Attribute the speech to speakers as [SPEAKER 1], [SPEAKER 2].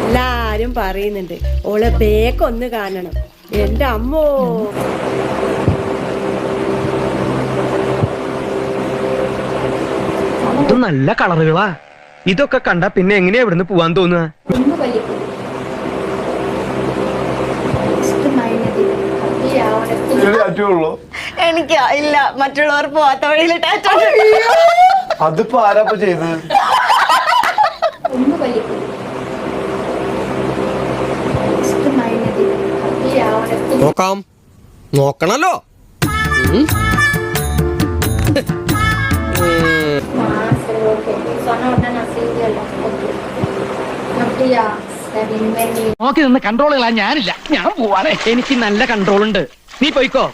[SPEAKER 1] എല്ലാരും പറയുന്നുണ്ട് ഓളെ ബേക്കൊന്ന് കാണണം. എന്റെ അമ്മോ,
[SPEAKER 2] ഇത് നല്ല കളറുകളാ. ഇതൊക്കെ കണ്ടാ പിന്നെ എങ്ങനെയാ ഇവിടുന്ന് പോവാൻ തോന്നുക?
[SPEAKER 3] എനിക്ക് ഇല്ല, മറ്റുള്ളവർ പോവാത്ത വഴിയിൽ
[SPEAKER 4] അതിപ്പോ ആരാപ്പ ചെയ്തത്?
[SPEAKER 2] നോക്കാം, നോക്കണല്ലോ.
[SPEAKER 5] നോക്കി നിന്ന് കൺട്രോൾ കളാൻ ഞാനില്ല, ഞാൻ പോവാണേ.
[SPEAKER 2] എനിക്ക് നല്ല കൺട്രോൾ ഉണ്ട്, നീ പോയിക്കോ.